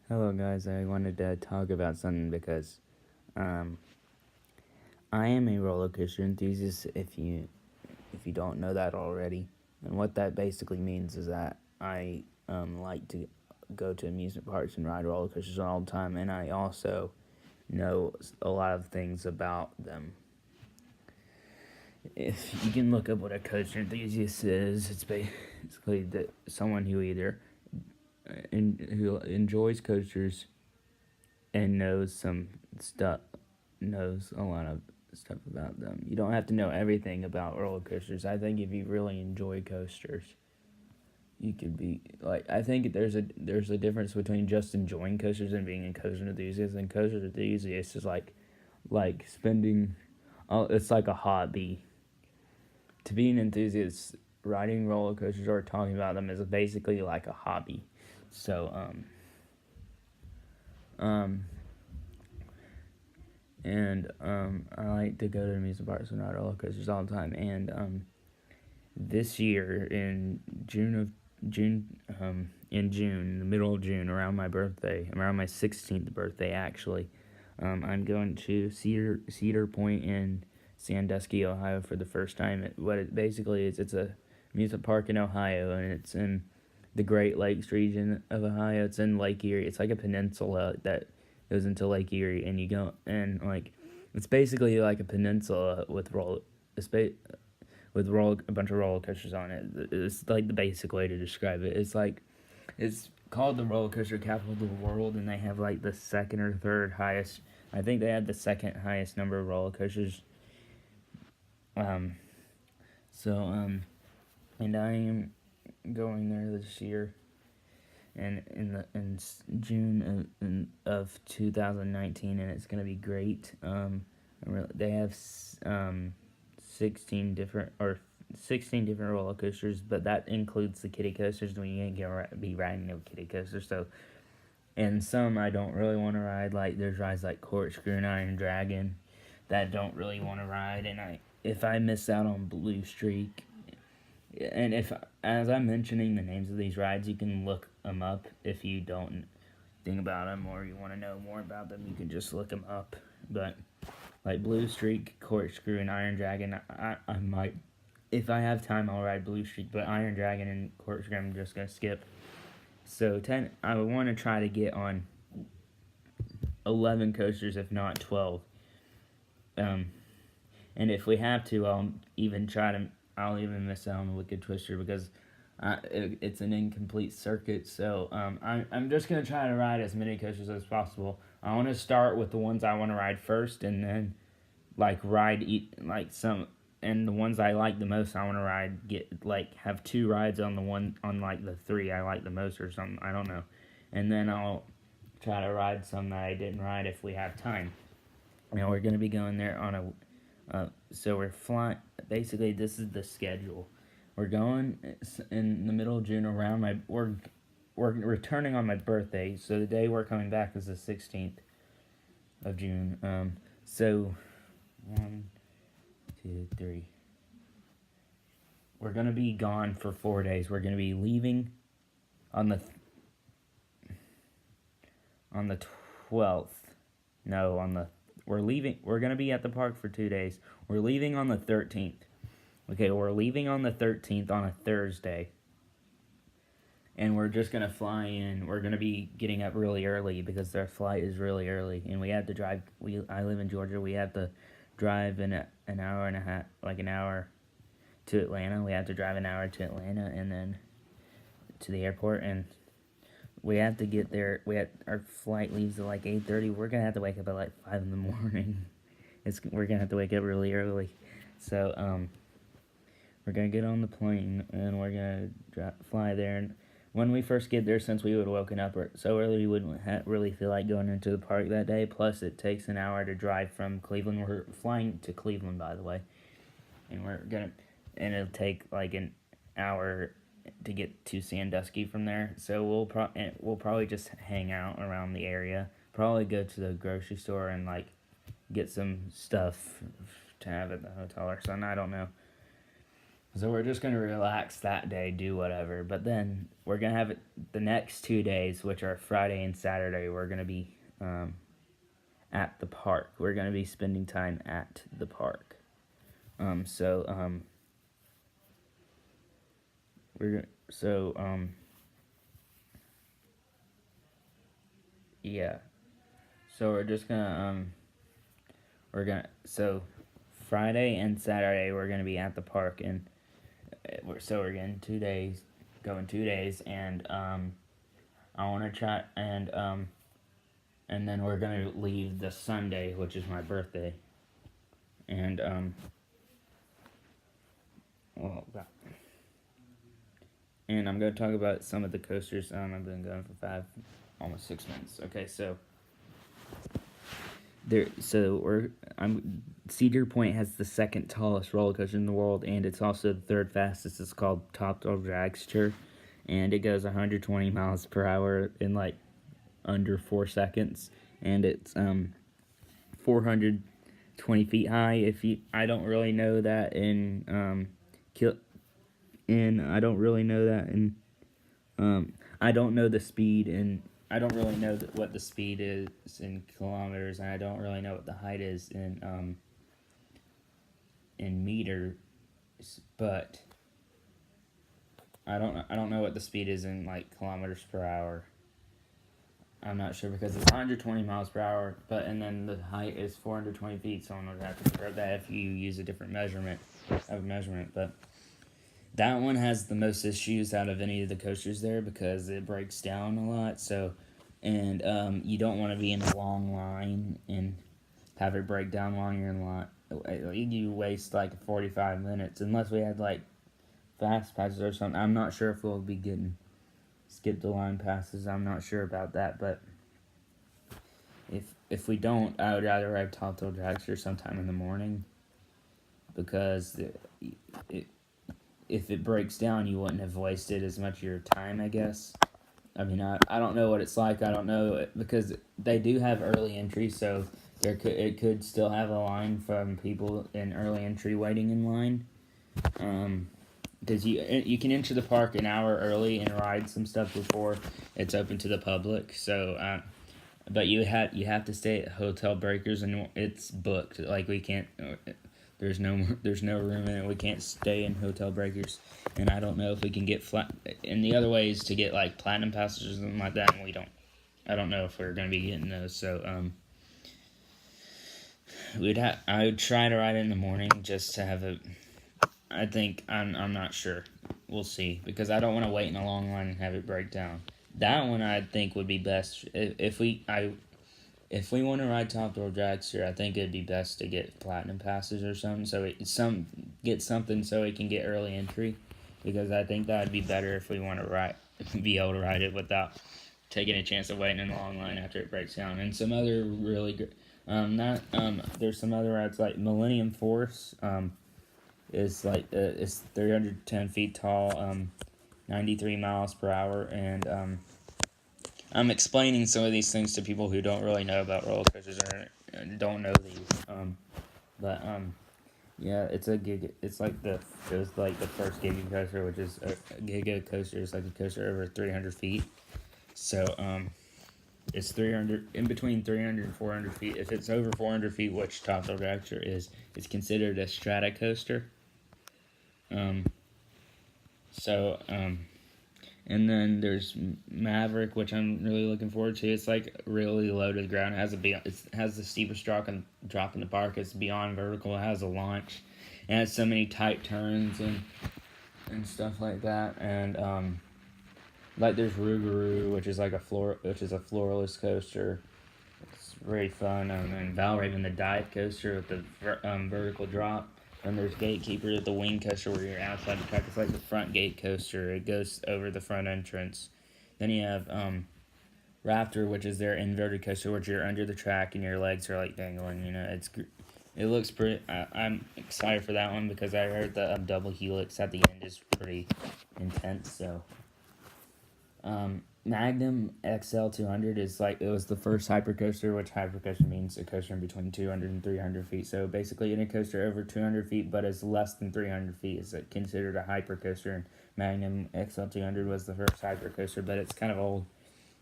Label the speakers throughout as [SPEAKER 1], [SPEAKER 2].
[SPEAKER 1] Hello guys, I wanted to talk about something because um, I am a roller coaster enthusiast if you don't know that already. And what that basically means is that I like to go to amusement parks and ride roller coasters all the time, and I also know a lot of things about them. If you can look up what a coaster enthusiast is, it's basically someone who either who enjoys coasters and knows a lot of stuff about them. You don't have to know everything about roller coasters. I think if you really enjoy coasters, you could be like. I think there's a difference between just enjoying coasters and being a coaster enthusiast. And coaster enthusiast is like spending. Oh, it's like a hobby. To be an enthusiast, riding roller coasters or talking about them is basically like a hobby. So um and I like to go to amusement parks and ride roller coasters all the time. And this year in June, in the middle of June, around my birthday, around my 16th birthday actually, I'm going to Cedar Point in Sandusky, Ohio for the first time. What it basically is, it's a amusement park in Ohio, and it's in the Great Lakes region of Ohio. It's in Lake Erie. It's like a peninsula that goes into Lake Erie, and you go and like it's basically like a peninsula with a bunch of roller coasters on it. It's like the basic way to describe it. It's called the roller coaster capital of the world, and they have like the second or third highest. I think they had the second highest number of roller coasters. Um, and I am going there this year, and in June of 2019, and it's gonna be great. They have 16 different roller coasters, but that includes the kiddie coasters. We ain't gonna be riding no kiddie coasters. So, and some I don't really want to ride. Like there's rides like Corkscrew and Iron Dragon that I don't really want to ride. And if I miss out on Blue Streak, and if as I'm mentioning the names of these rides, you can look them up if you don't think about them or you want to know more about them. You can just look them up. But like Blue Streak, Corkscrew, and Iron Dragon, I might, if I have time, I'll ride Blue Streak. But Iron Dragon and Corkscrew, I'm just gonna skip. So I would want to try to get on 11 coasters, if not 12. Um, and if we have to, I'll even miss out on the Wicked Twister because it's an incomplete circuit. So I'm just gonna try to ride as many coasters as possible. I want to start with the ones I want to ride first, and then and the ones I like the most, I want to have two rides on the one on like the three I like the most or something. I don't know, and then I'll try to ride some that I didn't ride if we have time. Now we're gonna be going there on so we're flying. Basically, this is the schedule. We're going in the middle of June around we're returning on my birthday. So the day we're coming back is the 16th of June. So 1, 2, 3. We're gonna be gone for 4 days. We're gonna be leaving on the 12th. No, we're leaving. We're gonna be at the park for 2 days. We're leaving on the 13th. Okay, we're leaving on the 13th on a Thursday. And we're just gonna fly in. We're gonna be getting up really early because their flight is really early, and we have to drive. I live in Georgia. We have to drive in an hour and a half, like an hour to Atlanta. We have to drive an hour to Atlanta and then to the airport, and we have to get there. Our flight leaves at like 8:30. We're gonna have to wake up at like 5 in the morning. We're gonna have to wake up really early. So we're gonna get on the plane and we're gonna fly there. And when we first get there, since we would have woken up so early, we wouldn't really feel like going into the park that day. Plus, it takes an hour to drive from Cleveland. We're flying to Cleveland, by the way, and it'll take like an hour to get to Sandusky from there. So we'll probably just hang out around the area. Probably go to the grocery store and like get some stuff to have at the hotel or something. I don't know. So we're just gonna relax that day, do whatever. But then we're gonna have it the next 2 days, which are Friday and Saturday. We're gonna be at the park. We're gonna be spending time at the park. Um, so um, we're so yeah. So we're gonna so Friday and Saturday we're gonna be at the park, and we're getting 2 days, going 2 days, and I want to try and then we're gonna leave the Sunday, which is my birthday, and well, and I'm gonna talk about some of the coasters. I've been going for almost 6 minutes. Okay, so I'm Cedar Point has the second tallest roller coaster in the world, and it's also the third fastest. It's called Top Thrill Dragster, and it goes 120 miles per hour in like under 4 seconds, and it's 420 feet high. I don't really know that I don't really know that I don't know the speed, and I don't really know what the speed is in kilometers, and I don't really know what the height is in meters, but I don't know what the speed is in like kilometers per hour. I'm not sure because it's 120 miles per hour, and then the height is 420 feet. Someone would have to figure out that if you use a different measurement, but that one has the most issues out of any of the coasters there because it breaks down a lot. So, and you don't want to be in a long line and have it break down while you're in line. You waste like 45 minutes unless we had like fast passes or something. I'm not sure if we'll be getting skip the line passes. I'm not sure about that, but if we don't, I would rather ride Top Thrill Dragster sometime in the morning because if it breaks down, you wouldn't have wasted as much of your time, I guess. I mean, I don't know what it's like. I don't know because they do have early entry, so it could still have a line from people in early entry waiting in line. Because you can enter the park an hour early and ride some stuff before it's open to the public. So, but you have to stay at Hotel Breakers, and it's booked. Like we can't. There's no room in it. We can't stay in Hotel Breakers, and I don't know if we can get flat. And the other way is to get like platinum passes or something like that, and we don't. I don't know if we're gonna be getting those. So I would try to ride it in the morning just to have a. I think I'm not sure. We'll see because I don't want to wait in a long line and have it break down. That one I think would be best if we want to ride Top Thrill Dragster. I think it'd be best to get platinum passes or something. So get something so we can get early entry, because I think that'd be better if we want to be able to ride it without taking a chance of waiting in a long line after it breaks down. And some other really good, there's some other rides like Millennium Force. Is like it's 310 feet tall, 93 miles per hour, and I'm explaining some of these things to people who don't really know about roller coasters or don't know these. Yeah, it's a gig. It's like it was like the first Giga coaster, which is a Giga coaster. It's like a coaster over 300 feet. So it's 300 in between 300 and 400 feet. If it's over 400 feet, which Top Thrill Dragster is, it's considered a strata coaster. And then there's Maverick, which I'm really looking forward to. It's like really low to the ground. It has the steepest drop in the park. It's beyond vertical. It has a launch, and it has so many tight turns and stuff like that. And like there's Rougarou, which is like a floorless coaster. It's very fun. And Valraven, the dive coaster with the vertical drop. And there's Gatekeeper, the wing coaster where you're outside the track. It's like the front gate coaster. It goes over the front entrance. Then you have Raptor, which is their inverted coaster, which you're under the track and your legs are like dangling. It looks pretty. I'm excited for that one because I heard the double helix at the end is pretty intense. So, Magnum XL 200 is like, it was the first hypercoaster, which hypercoaster means a coaster in between 200 and 300 feet. So basically, any coaster over 200 feet but is less than 300 feet is considered a hypercoaster. And Magnum XL 200 was the first hypercoaster, but it's kind of old.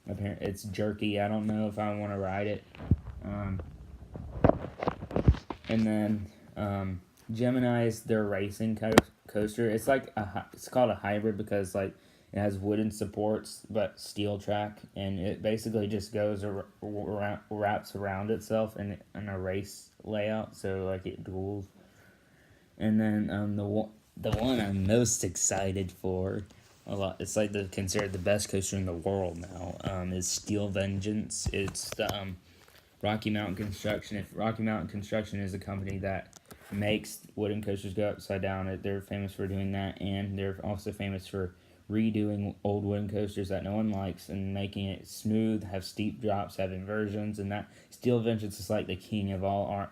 [SPEAKER 1] Apparently, it's jerky. I don't know if I want to ride it. And then Gemini is their racing coaster. It's like it's called a hybrid because like it has wooden supports but steel track, and it basically just goes around, wraps around itself in a race layout. So like it duels. And then the one I'm most excited for, a lot. It's like considered the best coaster in the world now. Is Steel Vengeance. It's the Rocky Mountain Construction. If Rocky Mountain Construction is a company that makes wooden coasters go upside down, they're famous for doing that, and they're also famous for redoing old wooden coasters that no one likes and making it smooth, have steep drops, have inversions, and that Steel Vengeance is like the king of all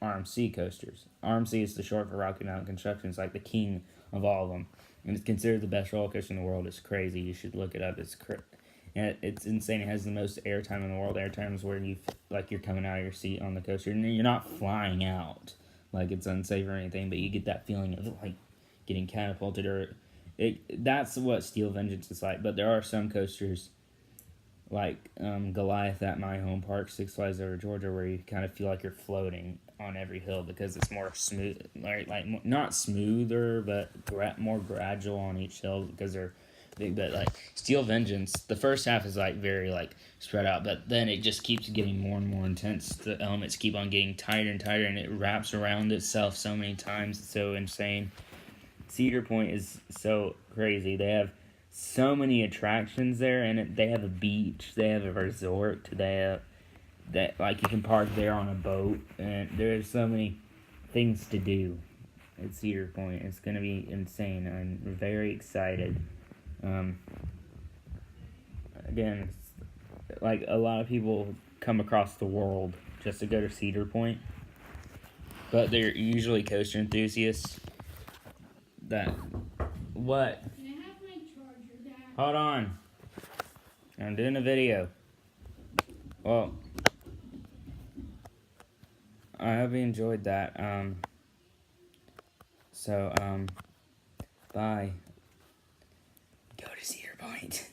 [SPEAKER 1] RMC coasters. RMC is the short for Rocky Mountain Construction. It's like the king of all of them, and it's considered the best roller coaster in the world. It's crazy. You should look it up. And it's insane. It has the most airtime in the world. Airtime is where you're coming out of your seat on the coaster, and you're not flying out like it's unsafe or anything, but you get that feeling of like getting catapulted that's what Steel Vengeance is like. But there are some coasters like Goliath at my home park, Six Flags Over Georgia, where you kind of feel like you're floating on every hill because it's more smooth, like not smoother, but more gradual on each hill because they're big. But like Steel Vengeance, the first half is like very like spread out, but then it just keeps getting more and more intense. The elements keep on getting tighter and tighter, and it wraps around itself so many times. It's so insane. Cedar Point is so crazy. They have so many attractions there, and they have a beach, they have a resort, they have that like you can park there on a boat, and there's so many things to do at Cedar Point. It's gonna be insane. I'm very excited. Again, like a lot of people come across the world just to go to Cedar Point, but they're usually coaster enthusiasts. What?
[SPEAKER 2] Can I have my charger, Dad?
[SPEAKER 1] Hold on. I'm doing a video. Well, I hope you enjoyed that. Bye. Go to Cedar Point.